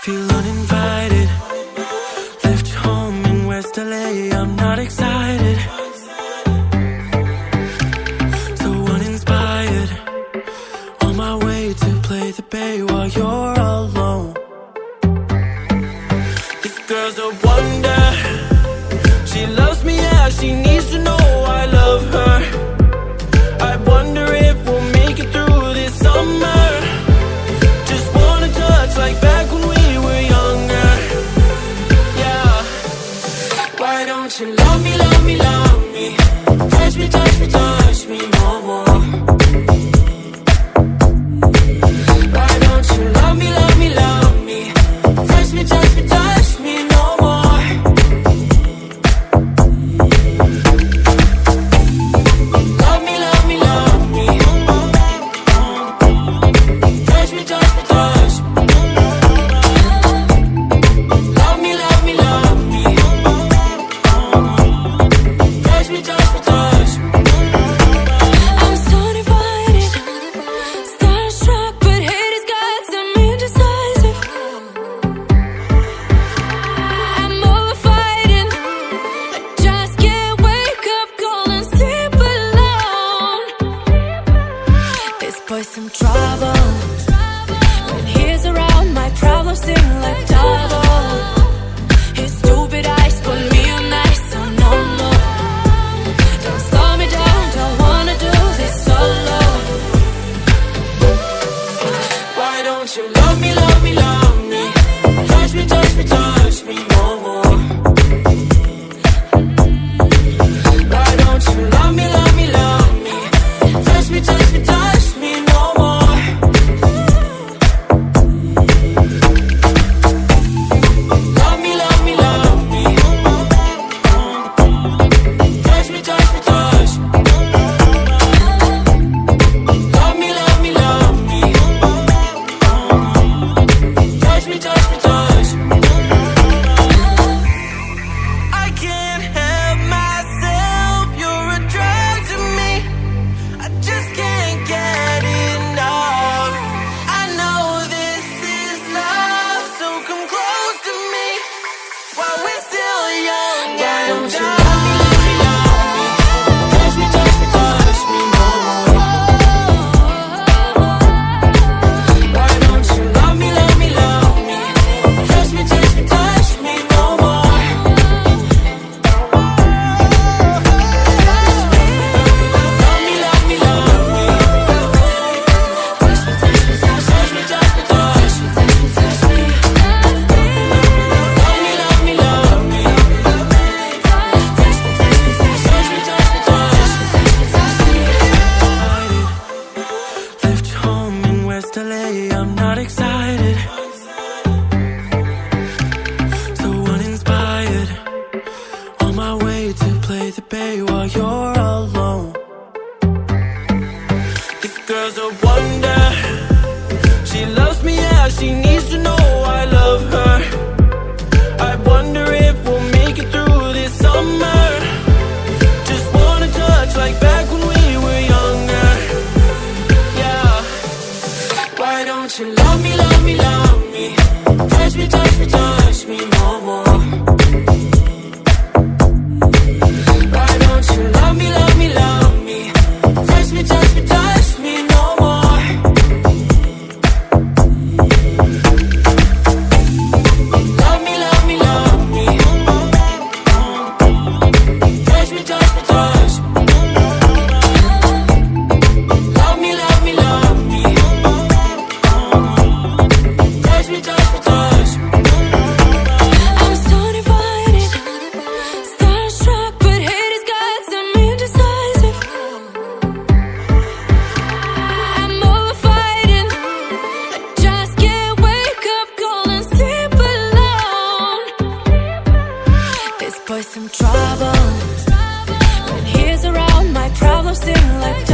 Feel uninvited. Left home in West LA, I'm not excited. So uninspired. On my way to play the bay while you're alone. This girl's a wonder. She loves me, yeah, she needs to know I love her. I wonder if we'll make it through this summer. Just wanna touch like back when we were younger. Yeah. Why don't you love me, love me, love me? Touch me, touch me, touch me no more. Why don't you love me, love me, love me? Touch me, touch me, touch me no more. Love me, love me, love me. Touch me, touch me, touch me. Love me, love me, love me. Touch me, touch me, touch me. I'm so divided, starstruck, but hate has got some indecisive. I'm over fighting, I just can't wake up cold and sleep alone. This boy's some trouble. When he's around, my problems seem like double. His stupid eyes put me on ice, so no more. Don't slow me down, don't wanna do this solo. Why don't you love me, love me, love me? Touch me, touch me, touch me no more. Why don't you love me, love me, love me? Touch me, touch me, touch me no more. Love me, love me, love me. Touch me, touch me, touch me. Love me, love me, love me. Touch me, touch me, touch me. I can't help myself, you're a drug to me. I just can't get enough. I know this is love, so come close to me while we're still young. Why don't you love me, love me, love me? Touch me, touch me, touch me no more. Why don't you love me, love me, love me? Touch me, touch me, touch me no more. Love me, love me, love me. Touch me, touch me, touch me, touch me, touch me, touch me, touch me. Love me, love me, love me. Touch me, touch me, touch me, touch me, touch me. Left home in West LA, I'm not excited. So uninspired. On my way to play the bay while you're alone. This girl's a wonder. She loves me, yeah, she needs to know I love her. I wonder if we'll make it through this summer. Just wanna touch like back when we were younger. Yeah. Why don't you love me, love me, love me? Touch me, touch me, touch me no more. Why don't you love me, love me, love me? Touch me, touch me, touch me no more. Love me, love me, love me. Touch me, touch me, touch me. Love me, love me, love me. Touch me, touch me, touch me. I'm so divided, starstruck, but hate has got some indecisive. I'm over fighting, I just can't wake up cold and sleep alone. This boy's some trouble. When he's around, my problems seem like